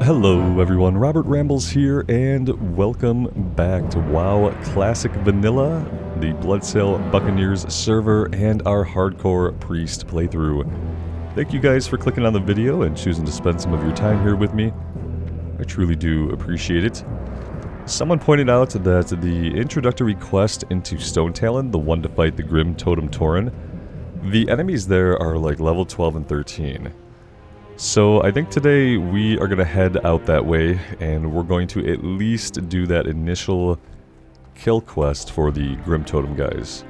Hello everyone, Robert Rambles here, and welcome back to WoW Classic Vanilla, the Bloodsail Buccaneers server, and our Hardcore Priest playthrough. Thank you guys for clicking on the video and choosing to spend some of your time here with me. I truly do appreciate it. Someone pointed out that the introductory quest into Stone Talon, the one to fight the Grim Totem Tauren, the enemies there are like level 12 and 13. So I think today we are going to head out that way, and we're going to at least do that initial kill quest for the Grim Totem guys.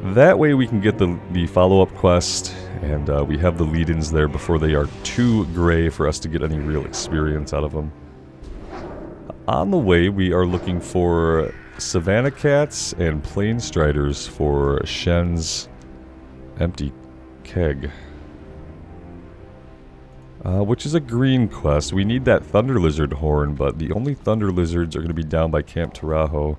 That way we can get the follow-up quest, and we have the lead-ins there before they are too gray for us to get any real experience out of them. On the way we are looking for Savannah Cats and Plain Striders for Shen's empty keg. Which is a green quest. We need that Thunder Lizard horn, but the only Thunder Lizards are going to be down by Camp Tarajo.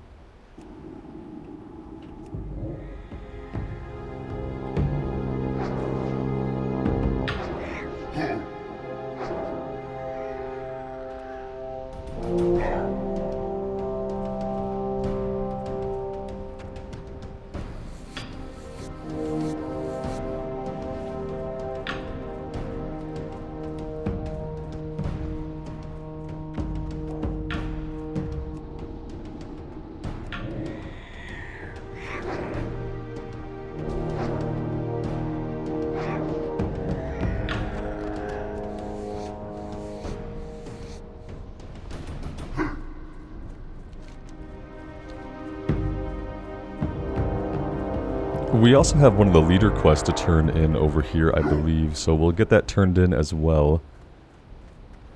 We also have one of the leader quests to turn in over here, I believe, so we'll get that turned in as well.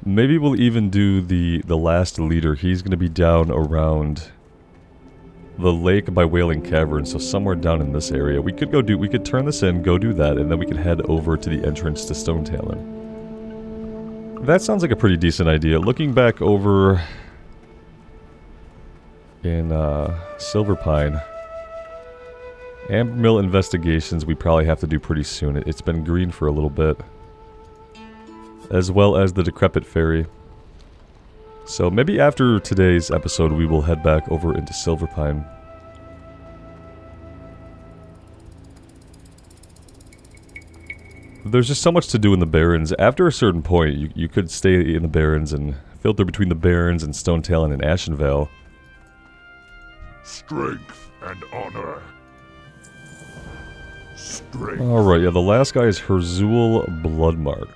Maybe we'll even do the last leader. He's going to be down around the lake by Wailing Cavern, so somewhere down in this area. We could turn this in, go do that, and then we could head over to the entrance to Stone Talon. That sounds like a pretty decent idea. Looking back over in Silver Pine, Amber Mill investigations we probably have to do pretty soon. It's been green for a little bit. As well as the Decrepit Ferry. So maybe after today's episode we will head back over into Silver Pine. There's just so much to do in the Barrens. After a certain point you could stay in the Barrens and filter between the Barrens and Stone Talon and Ashenvale. Strength and honor. Strength. Alright, yeah, the last guy is Herzul Bloodmark.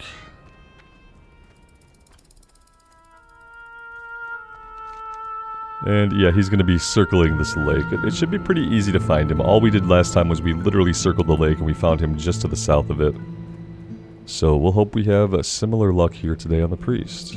And yeah, he's going to be circling this lake. It should be pretty easy to find him. All we did last time was we literally circled the lake and we found him just to the south of it. So we'll hope we have similar luck here today on the Priest.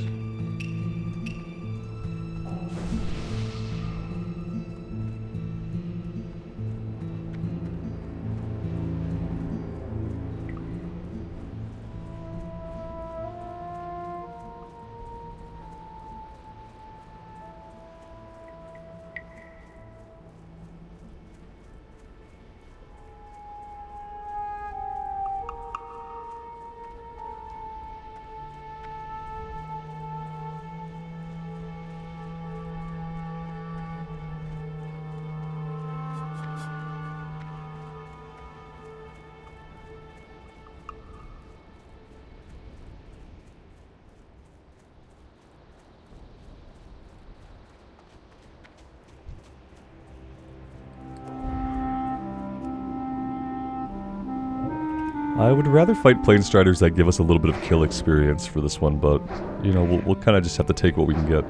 I would rather fight Plain Striders that give us a little bit of kill experience for this one, but, you know, we'll kind of just have to take what we can get.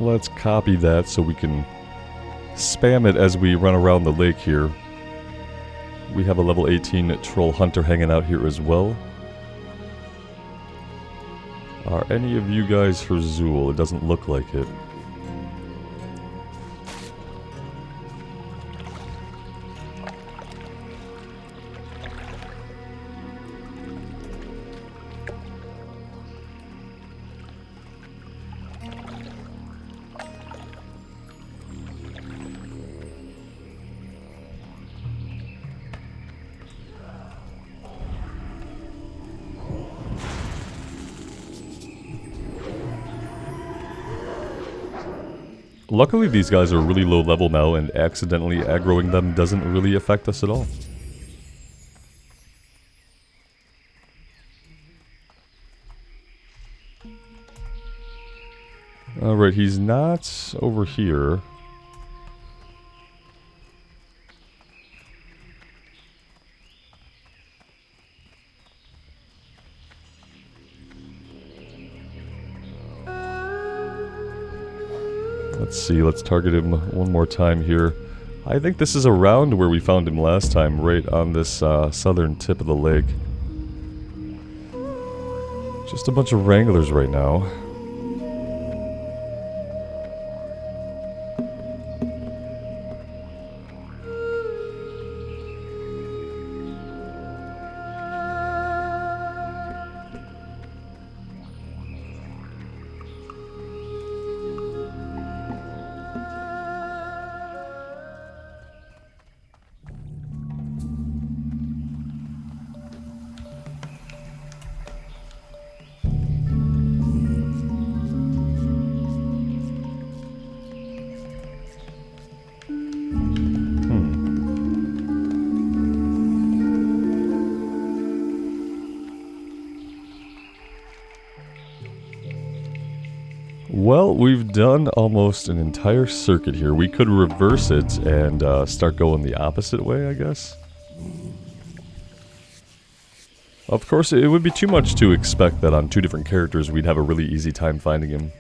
Let's copy that so we can spam it as we run around the lake here. we have a level 18 Troll Hunter hanging out here as well. Are any of you guys for Zool? It doesn't look like it. Luckily these guys are really low level now, and accidentally aggroing them doesn't really affect us at all. Alright, he's not over here. Let's see, let's target him one more time here. I think this is around where we found him last time, right on this southern tip of the lake. Just a bunch of wranglers right now. Well, we've done almost an entire circuit here. We could reverse it and start going the opposite way, I guess. Of course, it would be too much to expect that on two different characters we'd have a really easy time finding him.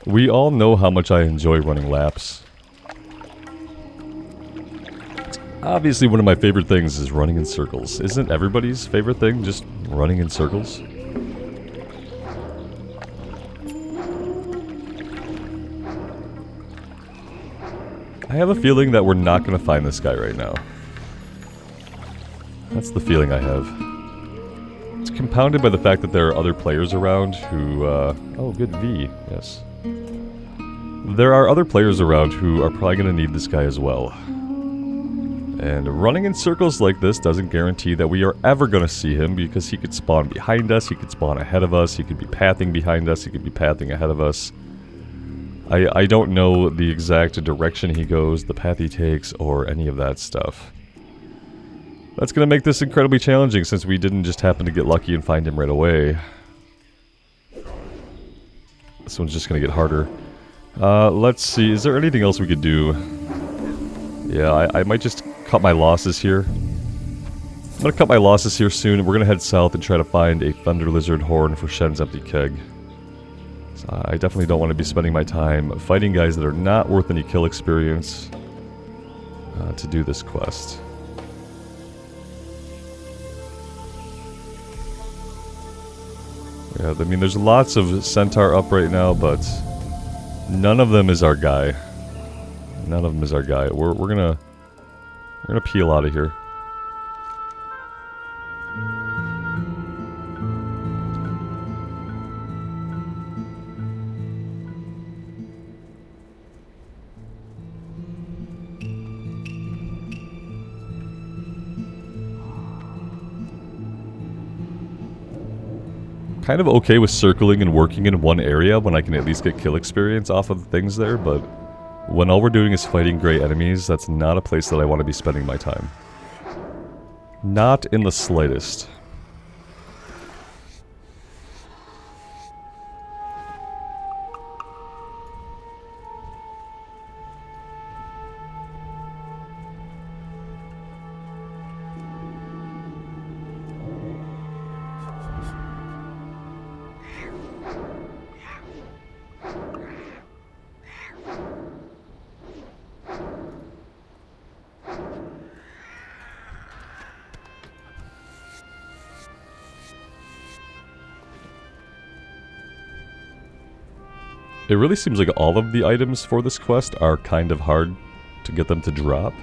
We all know how much I enjoy running laps. Obviously, one of my favorite things is running in circles. Isn't everybody's favorite thing just running in circles? I have a feeling that we're not going to find this guy right now. That's the feeling I have. It's compounded by the fact that there are other players around who, oh, good V, yes. There are other players around who are probably going to need this guy as well. And running in circles like this doesn't guarantee that we are ever going to see him, because he could spawn behind us, he could spawn ahead of us, he could be pathing behind us, he could be pathing ahead of us. I don't know the exact direction he goes, the path he takes, or any of that stuff. That's going to make this incredibly challenging, since we didn't just happen to get lucky and find him right away. This one's just going to get harder. Let's see, is there anything else we could do? Yeah, I might just cut my losses here. I'm gonna cut my losses here soon, and we're gonna head south and try to find a Thunder Lizard horn for Shen's empty keg. So I definitely don't want to be spending my time fighting guys that are not worth any kill experience to do this quest. Yeah, I mean, there's lots of Centaur up right now, but none of them is our guy. None of them is our guy. We're gonna peel out of here. kind of okay with circling and working in one area when I can at least get kill experience off of things there, but when all we're doing is fighting gray enemies, that's not a place that I want to be spending my time. Not in the slightest. It really seems like all of the items for this quest are kind of hard to get them to drop.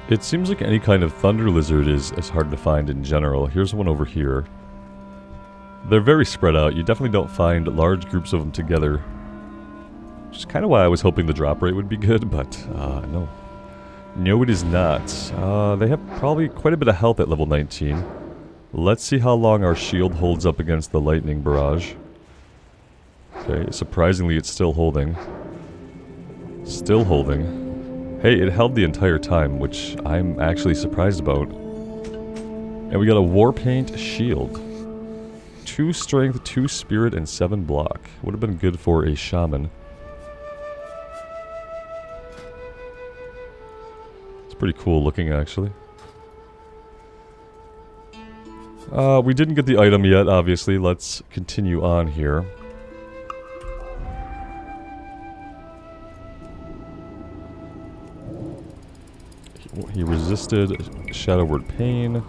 It seems like any kind of thunder lizard is hard to find in general. Here's one over here. They're very spread out. You definitely don't find large groups of them together. Which is kind of why I was hoping the drop rate would be good, but no. No, it is not. They have probably quite a bit of health at level 19. Let's see how long our shield holds up against the lightning barrage. Okay, surprisingly it's still holding. Still holding. Hey, it held the entire time, which I'm actually surprised about. And we got a Warpaint shield. 2 strength, 2 spirit, and 7 block. Would have been good for a shaman. It's pretty cool looking, actually. We didn't get the item yet, obviously. Let's continue on here. He resisted Shadowward Pain.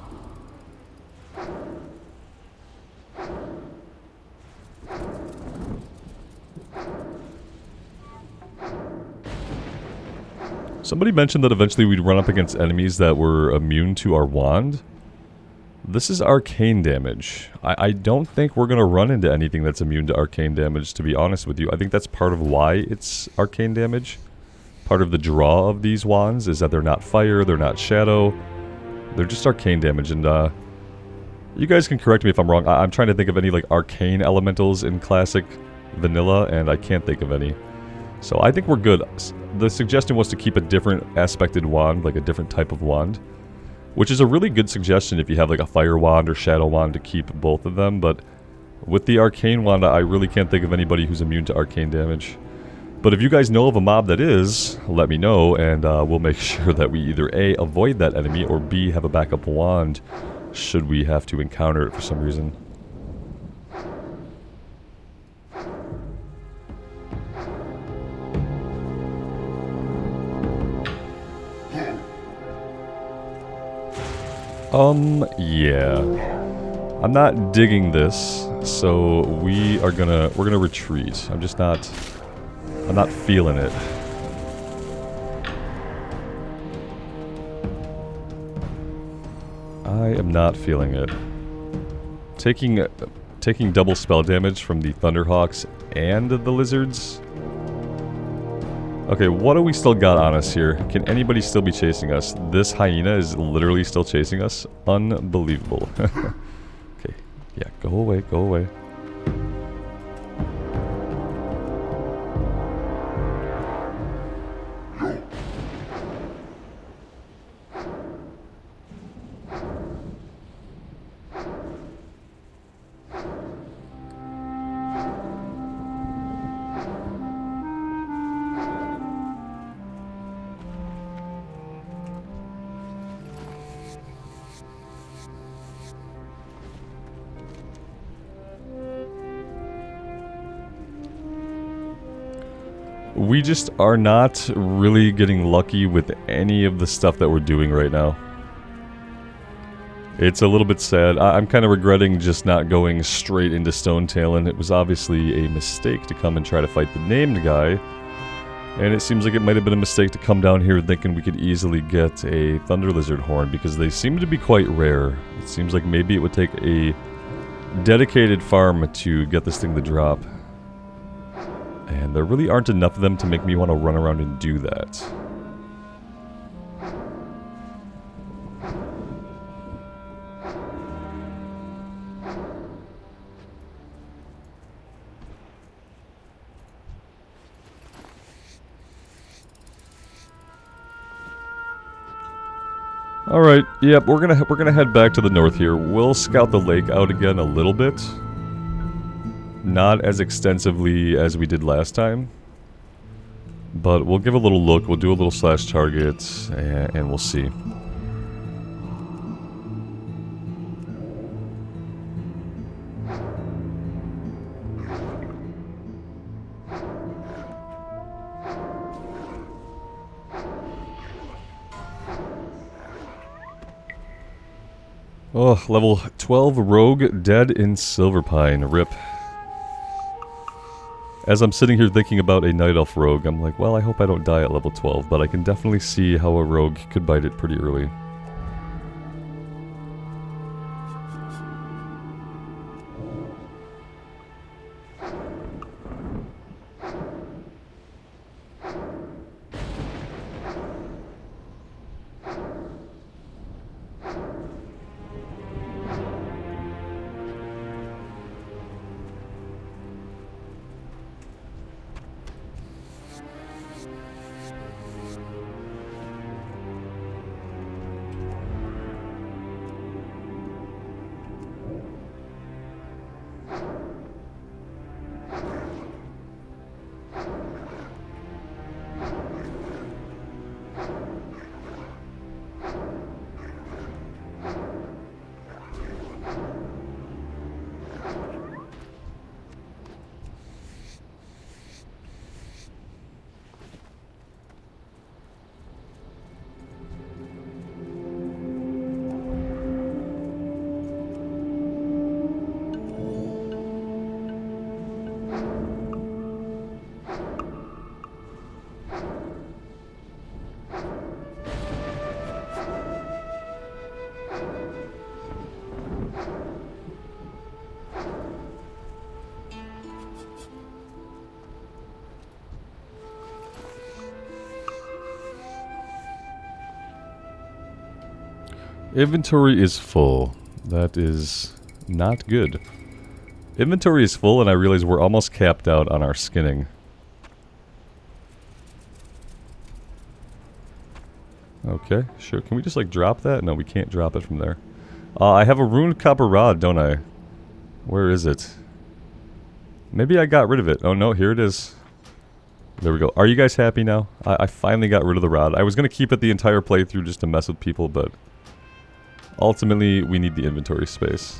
Somebody mentioned that eventually we'd run up against enemies that were immune to our wand. This is arcane damage. I don't think we're going to run into anything that's immune to arcane damage, to be honest with you. I think that's part of why it's arcane damage. Part of the draw of these wands is that they're not fire, they're not shadow. They're just arcane damage, and you guys can correct me if I'm wrong. I'm trying to think of any like arcane elementals in classic vanilla, and I can't think of any. So I think we're good. The suggestion was to keep a different aspected wand, like a different type of wand. Which is a really good suggestion if you have like a fire wand or shadow wand to keep both of them, but with the arcane wand I really can't think of anybody who's immune to arcane damage. But if you guys know of a mob that is, let me know, and we'll make sure that we either A, avoid that enemy, or B, have a backup wand should we have to encounter it for some reason. Yeah. I'm not digging this, so we're gonna retreat. I'm not feeling it. I am not feeling it. Taking double spell damage from the Thunderhawks and the lizards. Okay, what do we still got on us here? Can anybody still be chasing us? This hyena is literally still chasing us. Unbelievable. Okay, yeah, go away, go away. We just are not really getting lucky with any of the stuff that we're doing right now. It's a little bit sad. I'm kind of regretting just not going straight into Stone Talon. It was obviously a mistake to come and try to fight the named guy. And it seems like it might have been a mistake to come down here thinking we could easily get a Thunder Lizard Horn, because they seem to be quite rare. It seems like maybe it would take a dedicated farm to get this thing to drop. And there really aren't enough of them to make me want to run around and do that. Alright, yep, we're gonna head back to the north here. We'll scout the lake out again a little bit. Not as extensively as we did last time. But we'll give a little look, we'll do a little slash target, and we'll see. Oh, level 12 rogue dead in Silverpine. RIP. As I'm sitting here thinking about a Night Elf rogue, I'm like, well, I hope I don't die at level 12, but I can definitely see how a rogue could bite it pretty early. Inventory is full. That is not good. Inventory is full and I realize we're almost capped out on our skinning. Okay, sure. Can we just like drop that? No, we can't drop it from there. I have a ruined copper rod, don't I? Where is it? Maybe I got rid of it. Oh no, here it is. There we go. Are you guys happy now? I finally got rid of the rod. I was going to keep it the entire playthrough just to mess with people, but ultimately we need the inventory space.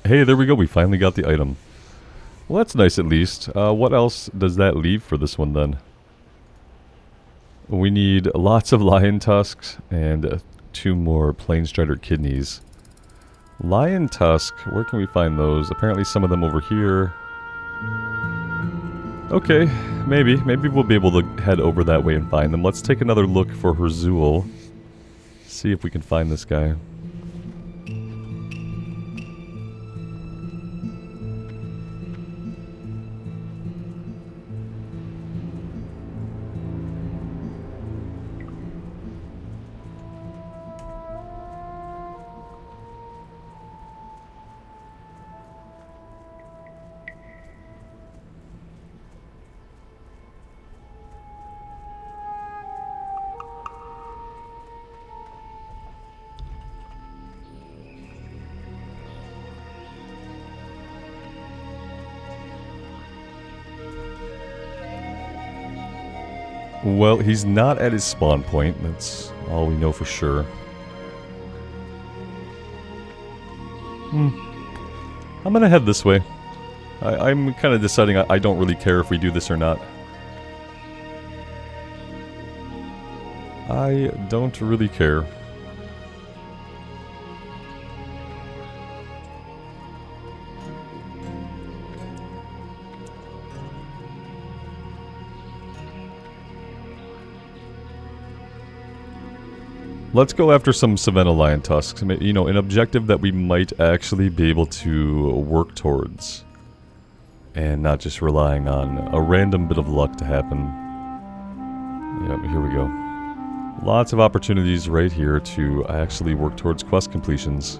Hey, there we go. We finally got the item. Well, that's nice at least. What else does that leave for this one then? We need lots of lion tusks and 2 more plain strider kidneys. Lion tusk, where can we find those? Apparently some of them over here. Okay, maybe we'll be able to head over that way and find them. Let's take another look for Herzul. See if we can find this guy. Well, he's not at his spawn point. That's all we know for sure. I'm gonna head this way. I'm kind of deciding I don't really care if we do this or not. I don't really care. Let's go after some Savannah Lion Tusks. You know, an objective that we might actually be able to work towards. And not just relying on a random bit of luck to happen. Yep, here we go. Lots of opportunities right here to actually work towards quest completions.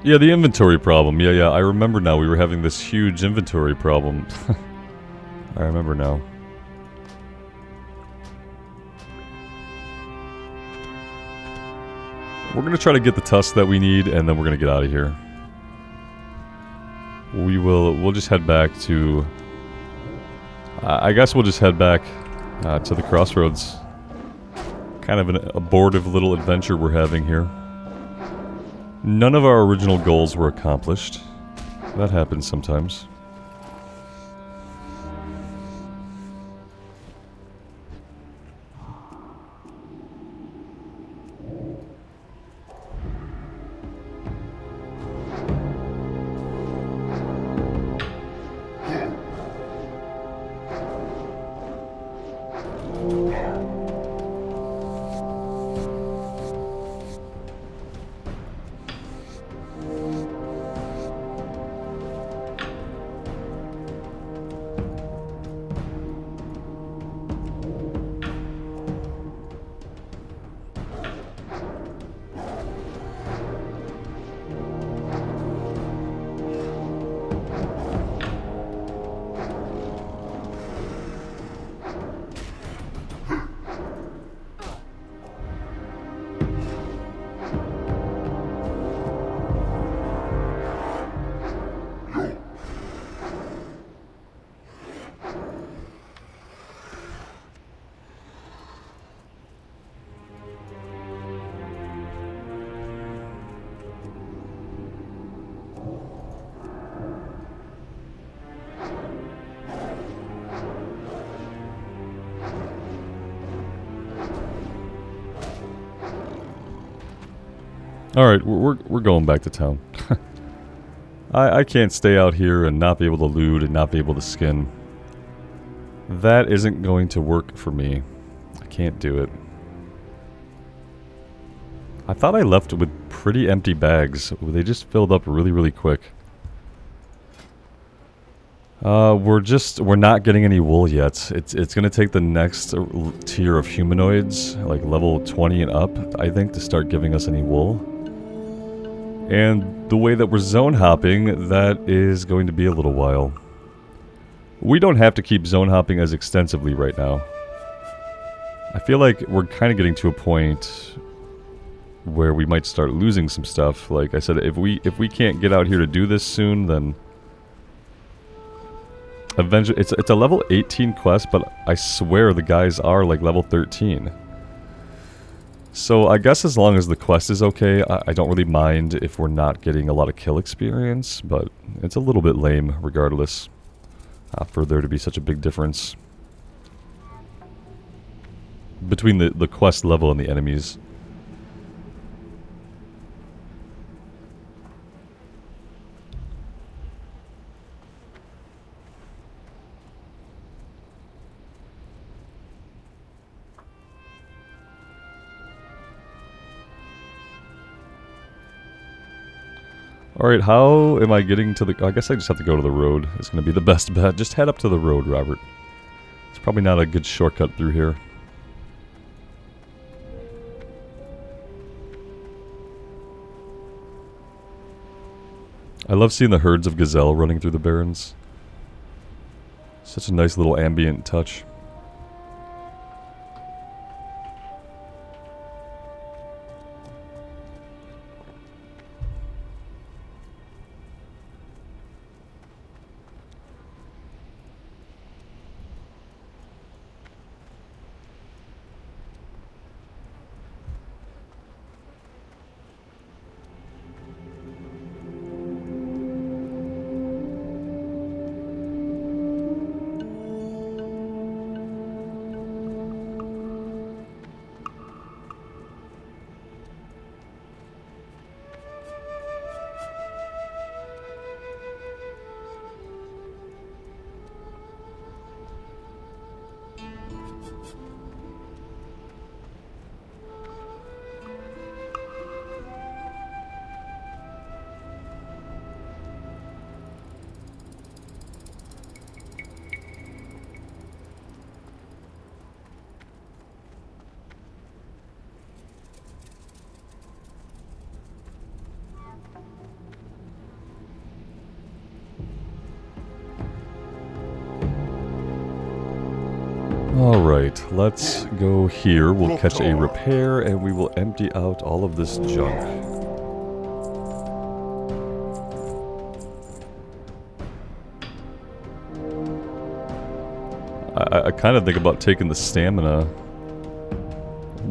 Yeah, the inventory problem. Yeah, I remember now. We were having this huge inventory problem. I remember now. We're going to try to get the tusks that we need, and then we're going to get out of here. We'll just head back to... I guess we'll just head back to the crossroads. Kind of an abortive little adventure we're having here. None of our original goals were accomplished. That happens sometimes. Alright, we're going back to town. I can't stay out here and not be able to loot and not be able to skin. That isn't going to work for me. I can't do it. I thought I left with pretty empty bags. They just filled up really quick. We're not getting any wool yet. It's gonna take the next tier of humanoids, like level 20 and up, I think, to start giving us any wool. And the way that we're zone hopping, that is going to be a little while. We don't have to keep zone hopping as extensively right now. I feel like we're kind of getting to a point where we might start losing some stuff. Like I said, if we can't get out here to do this soon, then Avenger. It's a level 18 quest, but I swear the guys are like level 13. So I guess as long as the quest is okay, I don't really mind if we're not getting a lot of kill experience, but it's a little bit lame regardless for there to be such a big difference between the quest level and the enemies. Alright, how am I getting to the... I guess I just have to go to the road. It's going to be the best bet. Just head up to the road, Robert. It's probably not a good shortcut through here. I love seeing the herds of gazelle running through the barrens. Such a nice little ambient touch. Alright, let's go here. We'll catch a repair and we will empty out all of this junk. I kind of think about taking the stamina.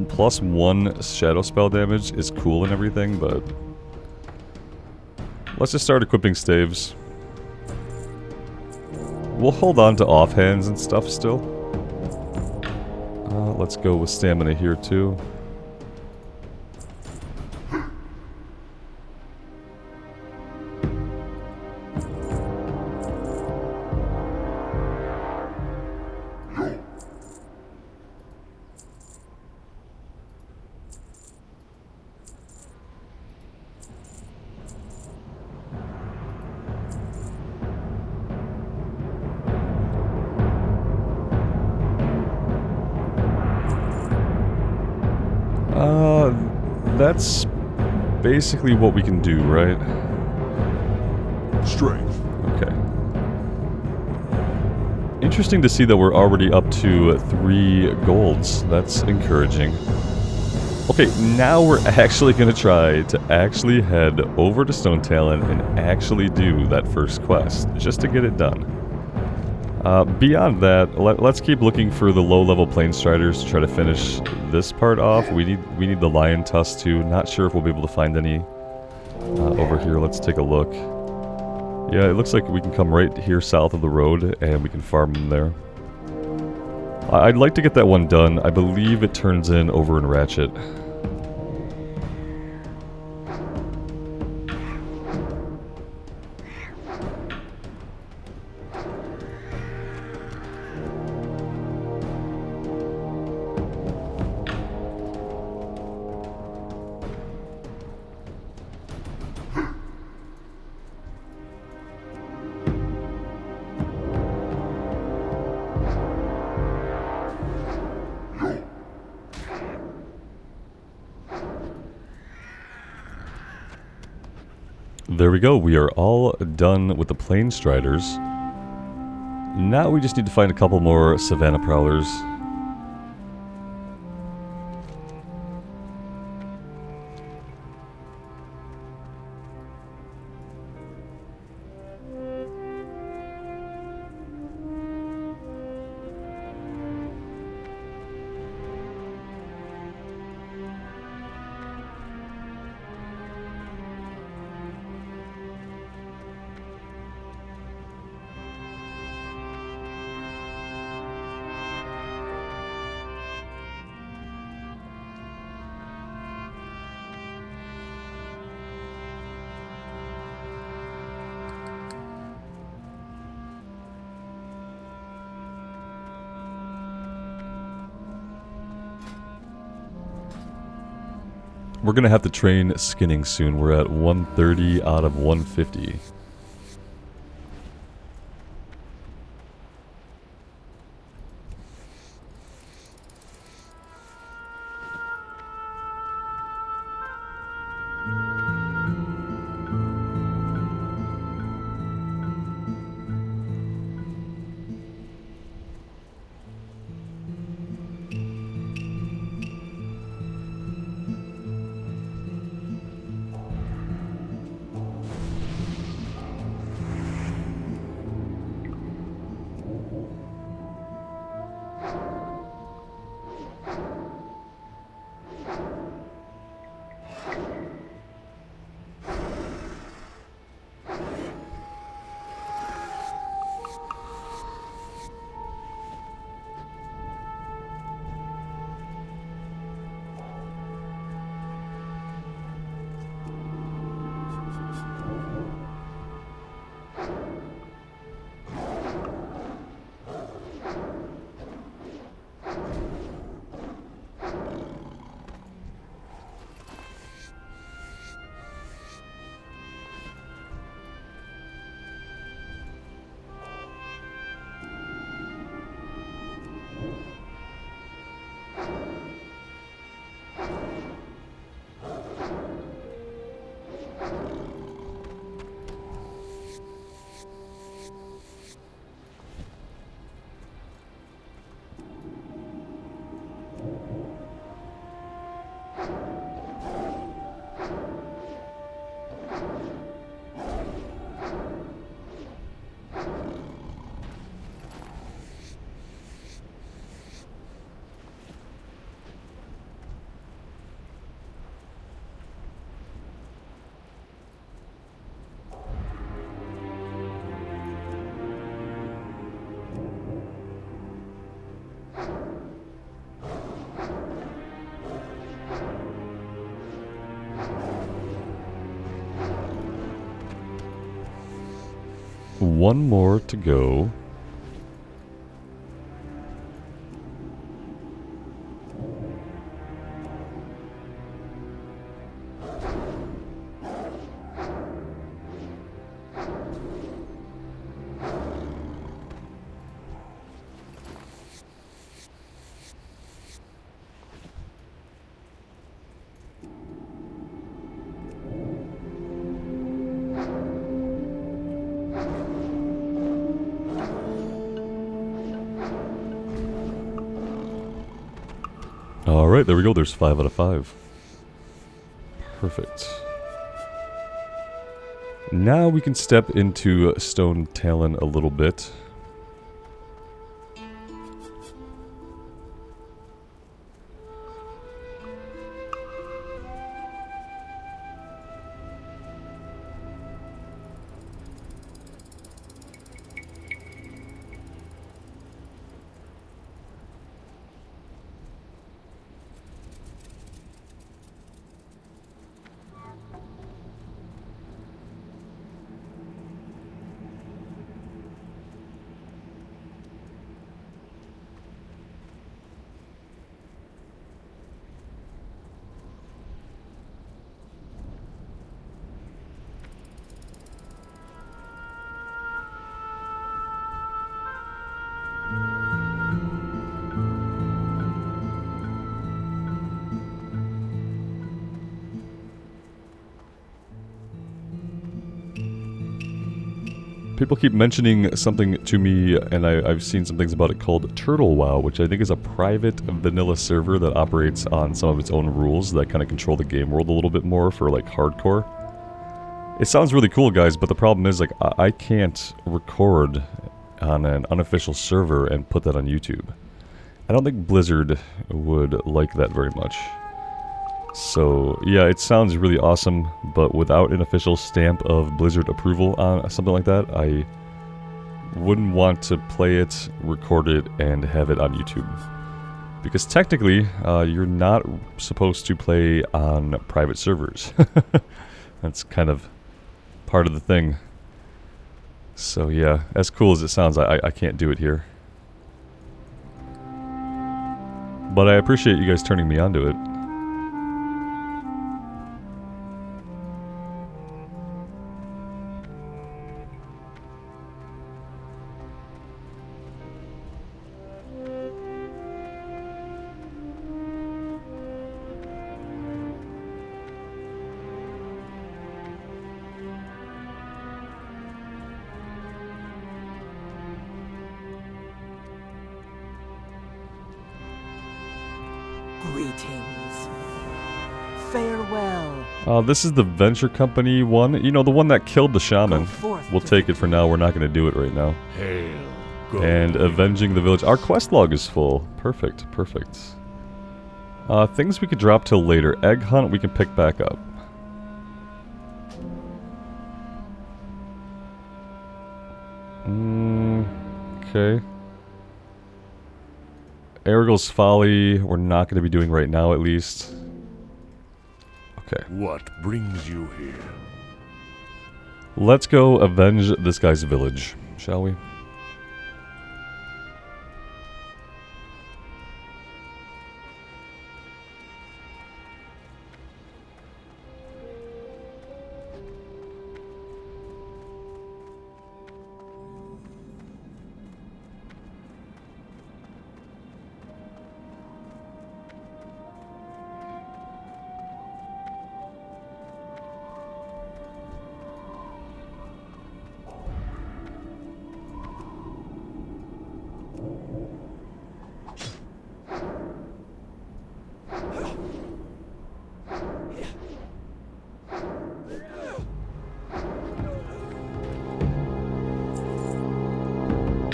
Plus 1 shadow spell damage is cool and everything, but let's just start equipping staves. We'll hold on to offhands and stuff still. Let's go with stamina here too. That's basically what we can do, right? Strength. Okay. Interesting to see that we're already up to 3 golds. That's encouraging. Okay, now we're actually going to try to actually head over to Stone Talon and actually do that first quest, just to get it done. Beyond that, let's keep looking for the low-level plane striders to try to finish this part off. We need the lion tusk too. Not sure if we'll be able to find any over here. Let's take a look. Yeah, it looks like we can come right here south of the road and we can farm them there. I'd like to get that one done. I believe it turns in over in Ratchet. There we go, we are all done with the Plain Striders. Now we just need to find a couple more Savannah Prowlers. We're gonna have to train skinning soon. We're at 130 out of 150. One more to go. Alright, there we go. There's 5 out of 5. Perfect. Now we can step into Stone Talon a little bit. People keep mentioning something to me, and I've seen some things about it called Turtle WoW, which I think is a private vanilla server that operates on some of its own rules that kind of control the game world a little bit more for like hardcore. It sounds really cool, guys, but the problem is like I can't record on an unofficial server and put that on YouTube. I don't think Blizzard would like that very much. So, yeah, it sounds really awesome, but without an official stamp of Blizzard approval on something like that, I wouldn't want to play it, record it, and have it on YouTube. Because technically, you're not supposed to play on private servers. That's kind of part of the thing. So, yeah, as cool as it sounds, I can't do it here. But I appreciate you guys turning me onto it. Greetings. Farewell. This is the venture company one. You know, the one that killed the shaman. Go forth We'll to take it for now. We're not going to do it right now. Hail. Go. And avenging the village. Our quest log is full. Perfect, perfect. Things we could drop till later. Egg hunt we can pick back up. Okay. Aragel's Folly we're not going to be doing right now at least. Okay. What brings you here? Let's go avenge this guy's village, shall we?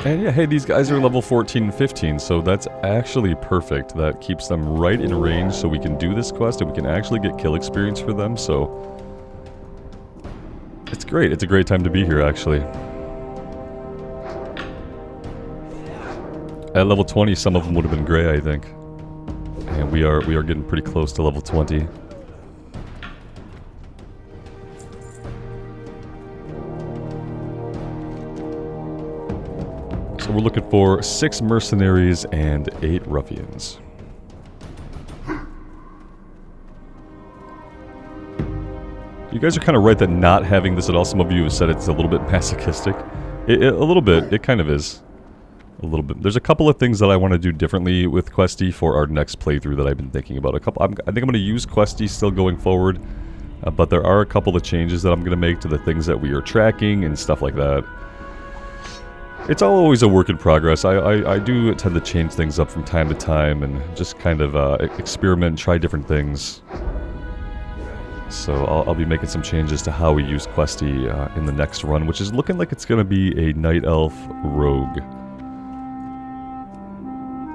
And yeah, hey, these guys are level 14 and 15, so that's actually perfect. That keeps them right in range so we can do this quest and we can actually get kill experience for them, so... It's great. It's a great time to be here, actually. At level 20, some of them would have been gray, I think. And we are getting pretty close to level 20. So we're looking for 6 mercenaries and 8 ruffians. You guys are kind of right that not having this at all, some of you have said it's a little bit masochistic. A little bit, it kind of is. A little bit. There's a couple of things that I want to do differently with Questy for our next playthrough that I've been thinking about. I think I'm going to use Questy still going forward, but there are a couple of changes that I'm going to make to the things that we are tracking and stuff like that. It's always a work in progress. I do tend to change things up from time to time and just kind of experiment, try different things. So I'll be making some changes to how we use Questy in the next run, which is looking like it's going to be a Night Elf Rogue.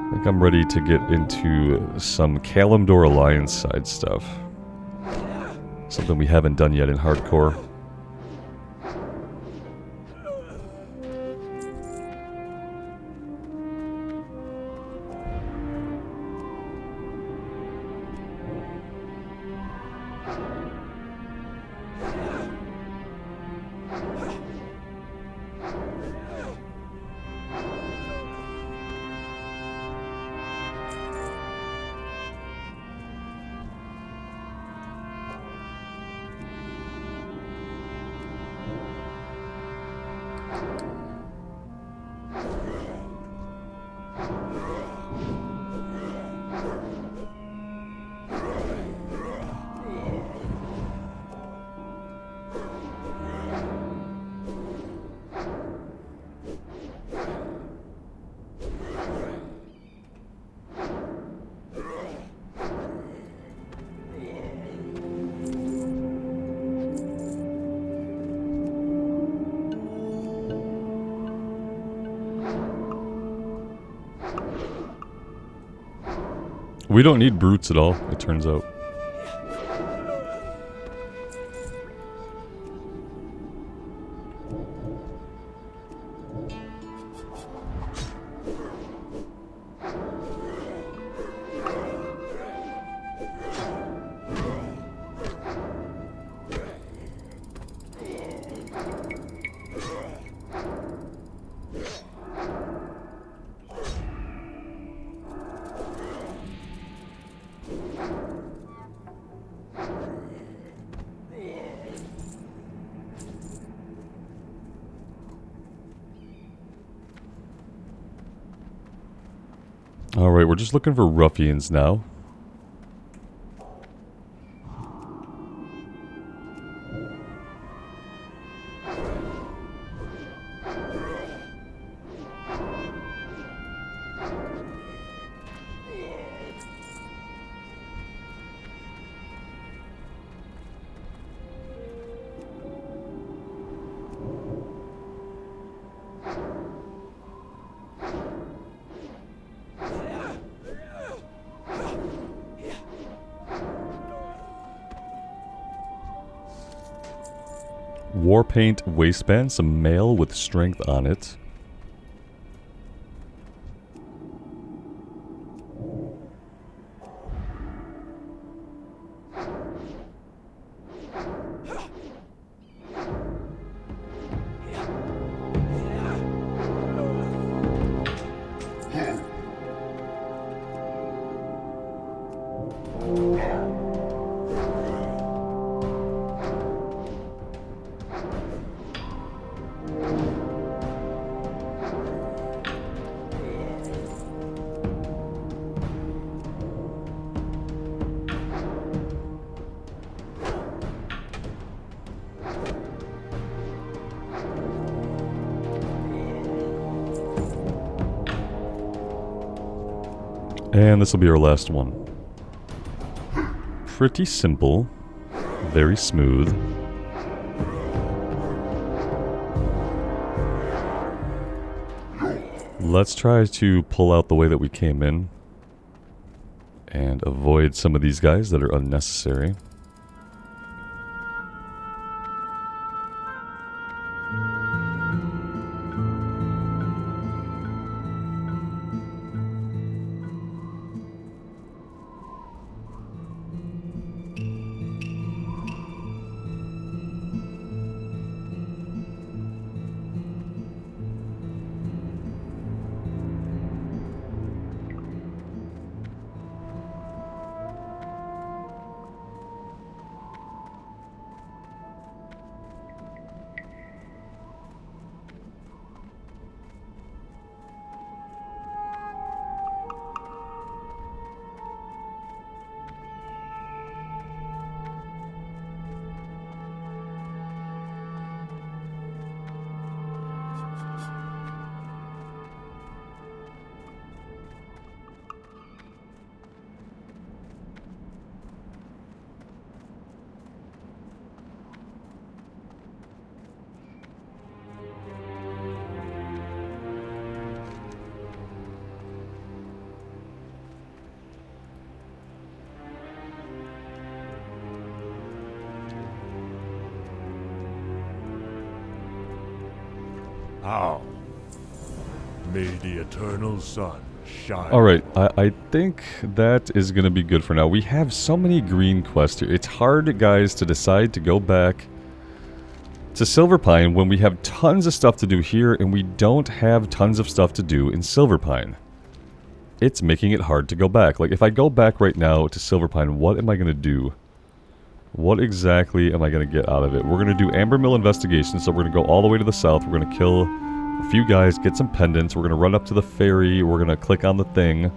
I think I'm ready to get into some Kalimdor Alliance side stuff. Something we haven't done yet in hardcore. We don't need brutes at all, it turns out. Alright, we're just looking for ruffians now. Warpaint waistband, some mail with strength on it. And this will be our last one. Pretty simple, very smooth. Let's try to pull out the way that we came in and avoid some of these guys that are unnecessary. How? May the eternal sun shine. Alright, I think that is going to be good for now. We have so many green quests here. It's hard, guys, to decide to go back to Silverpine when we have tons of stuff to do here and we don't have tons of stuff to do in Silverpine. It's making it hard to go back. Like, if I go back right now to Silverpine, what am I going to do? What exactly am I going to get out of it? We're going to do Amber Mill investigation, so we're going to go all the way to the south. We're going to kill a few guys, get some pendants. We're going to run up to the ferry. We're going to click on the thing.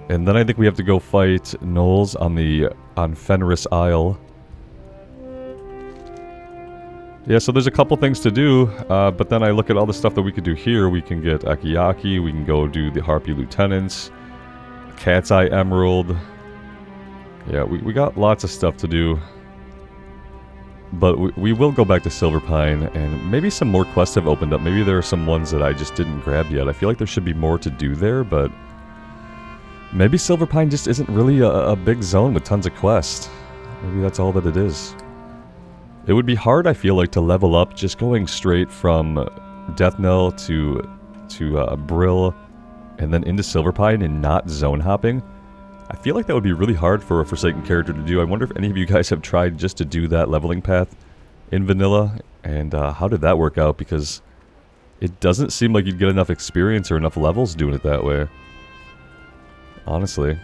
And then I think we have to go fight Knowles on Fenris Isle. Yeah, so there's a couple things to do, but then I look at all the stuff that we could do here. We can get Akiyaki, we can go do the Harpy Lieutenants, Cat's Eye Emerald. Yeah, we got lots of stuff to do. But we will go back to Silverpine, and maybe some more quests have opened up. Maybe there are some ones that I just didn't grab yet. I feel like there should be more to do there, but maybe Silverpine just isn't really a big zone with tons of quests. Maybe that's all that it is. It would be hard, I feel like, to level up just going straight from Death Knell to Brill and then into Silverpine and not zone hopping. I feel like that would be really hard for a Forsaken character to do. I wonder if any of you guys have tried just to do that leveling path in vanilla, and how did that work out? Because it doesn't seem like you'd get enough experience or enough levels doing it that way. Honestly.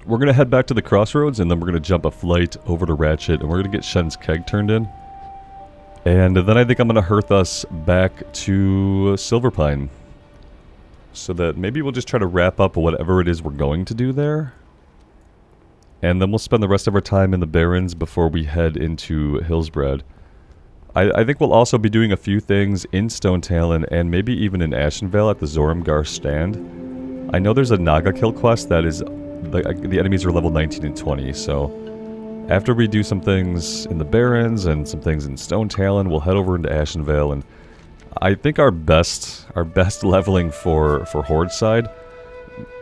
We're going to head back to the crossroads, and then we're going to jump a flight over to Ratchet, and we're going to get Shen's keg turned in. And then I think I'm going to hearth us back to Silverpine. So that maybe we'll just try to wrap up whatever it is we're going to do there. And then we'll spend the rest of our time in the Barrens before we head into Hillsbrad. I think we'll also be doing a few things in Stone Talon, and maybe even in Ashenvale at the Zoramgar stand. I know there's a Naga kill quest that is the enemies are level 19 and 20, so after we do some things in the Barrens and some things in Stone Talon, we'll head over into Ashenvale, and I think our best leveling for Horde side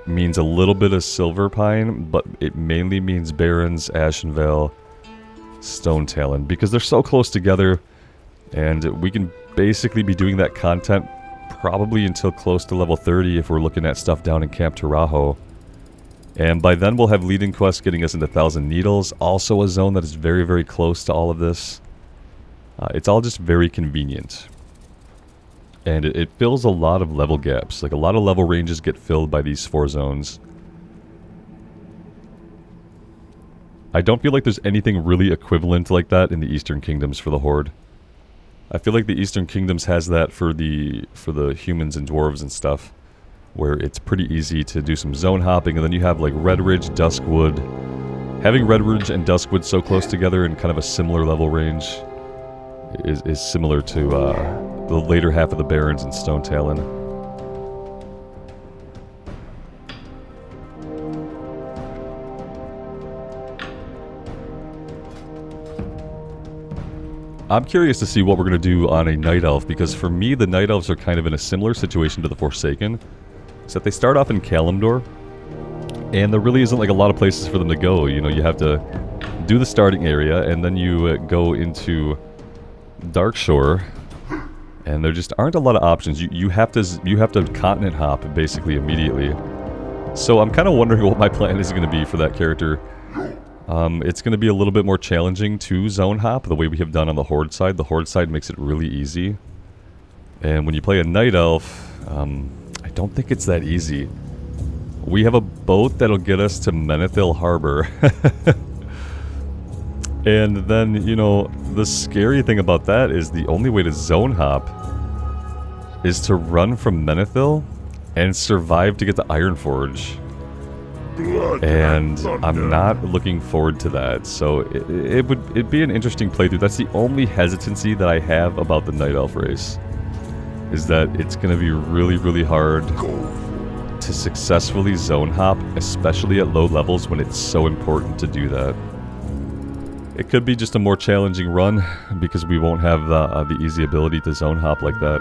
means a little bit of Silver Pine, but it mainly means Barrens, Ashenvale, Stone Talon, because they're so close together, and we can basically be doing that content probably until close to level 30 if we're looking at stuff down in Camp Tarajo. And by then we'll have leading quests getting us into Thousand Needles, also a zone that is very, very close to all of this. It's all just very convenient. And it fills a lot of level gaps. Like, a lot of level ranges get filled by these 4 zones. I don't feel like there's anything really equivalent like that in the Eastern Kingdoms for the Horde. I feel like the Eastern Kingdoms has that for the humans and dwarves and stuff, where it's pretty easy to do some zone hopping, and then you have like Redridge, Duskwood. Having Redridge and Duskwood so close together in kind of a similar level range is similar to the later half of the Barrens and Stone Talon. I'm curious to see what we're going to do on a Night Elf, because for me the Night Elves are kind of in a similar situation to the Forsaken. So that they start off in Kalimdor, and there really isn't like a lot of places for them to go. You know, you have to do the starting area, and then you go into Darkshore, and there just aren't a lot of options. You have to continent hop basically immediately. So I'm kind of wondering what my plan is going to be for that character. It's going to be a little bit more challenging to zone hop the way we have done on the Horde side. The Horde side makes it really easy, and when you play a Night Elf, I don't think it's that easy. We have a boat that'll get us to Menethil Harbor. And then, you know, the scary thing about that is the only way to zone hop is to run from Menethil and survive to get to Ironforge. And I'm not looking forward to that. So it'd be an interesting playthrough. That's the only hesitancy that I have about the Night Elf race, is that it's going to be really, really hard to successfully zone hop, especially at low levels when it's so important to do that. It could be just a more challenging run because we won't have the easy ability to zone hop like that.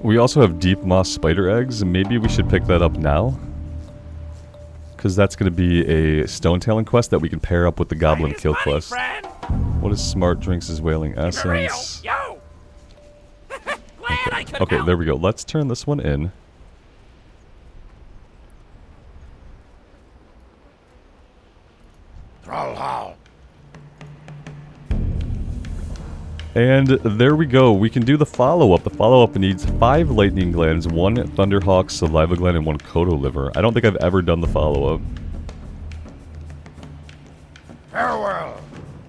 We also have Deep Moss Spider Eggs. Maybe we should pick that up now, because that's going to be a Stone Talon quest that we can pair up with the Goblin Kill quest. Friend. What is Smart Drinks' Wailing Essence? Yo. Glad I could Okay, help. there we go. Let's turn this one in. Trollhall. And there we go. We can do the follow-up. The follow-up needs 5 Lightning Glands, 1 Thunderhawk Saliva Gland, and 1 Kodo Liver. I don't think I've ever done the follow-up. Farewell.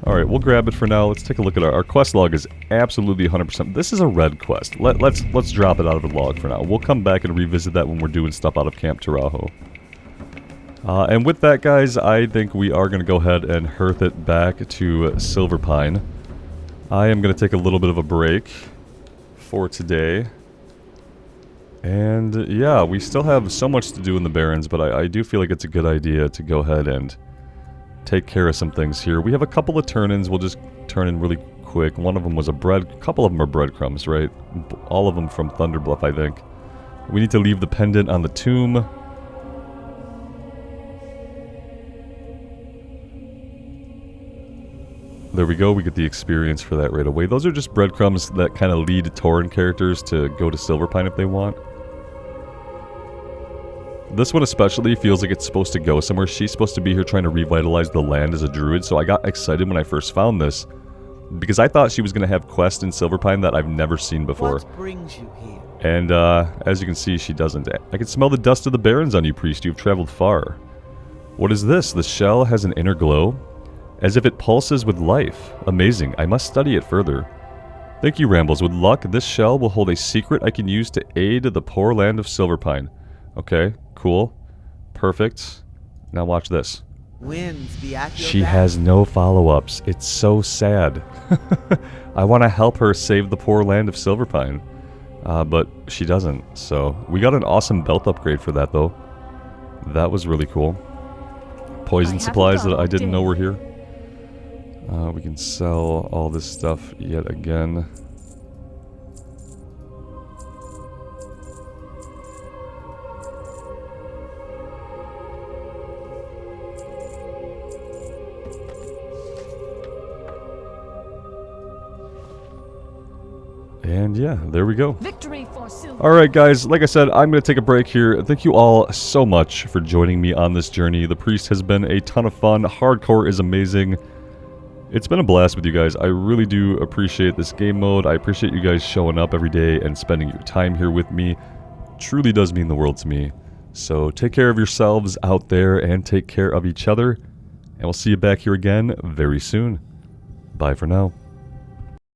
Alright, we'll grab it for now. Let's take a look at our quest log is absolutely 100%. This is a red quest. Let's drop it out of the log for now. We'll come back and revisit that when we're doing stuff out of Camp Tarajo. And with that, guys, I think we are going to go ahead and hearth it back to Silver Pine. I am going to take a little bit of a break for today. And yeah, we still have so much to do in the Barrens, but I do feel like it's a good idea to go ahead and take care of some things here. We have a couple of turn-ins. We'll just turn in really quick. One of them was a couple of them are breadcrumbs, right? All of them from Thunderbluff, I think. We need to leave the pendant on the tomb. There we go, we get the experience for that right away. Those are just breadcrumbs that kind of lead Tauren characters to go to Silverpine if they want. This one especially feels like it's supposed to go somewhere. She's supposed to be here trying to revitalize the land as a druid, so I got excited when I first found this. Because I thought she was going to have quests in Silverpine that I've never seen before. What brings you here? And as you can see, she doesn't. I can smell the dust of the barons on you, priest. You've traveled far. What is this? The shell has an inner glow, as if it pulses with life. Amazing. I must study it further. Thank you, Rambles. With luck, this shell will hold a secret I can use to aid the poor land of Silverpine. Okay, cool. Perfect. Now watch this. Winds be at your She back. has no follow-ups. It's so sad. I want to help her save the poor land of Silverpine. But she doesn't. So we got an awesome belt upgrade for that, though. That was really cool. Poison supplies that I didn't know were here. We can sell all this stuff yet again. And yeah, there we go. Victory for Silver. Alright guys, like I said, I'm going to take a break here. Thank you all so much for joining me on this journey. The Priest has been a ton of fun. Hardcore is amazing. It's been a blast with you guys. I really do appreciate this game mode. I appreciate you guys showing up every day and spending your time here with me. It truly does mean the world to me. So take care of yourselves out there and take care of each other. And we'll see you back here again very soon. Bye for now.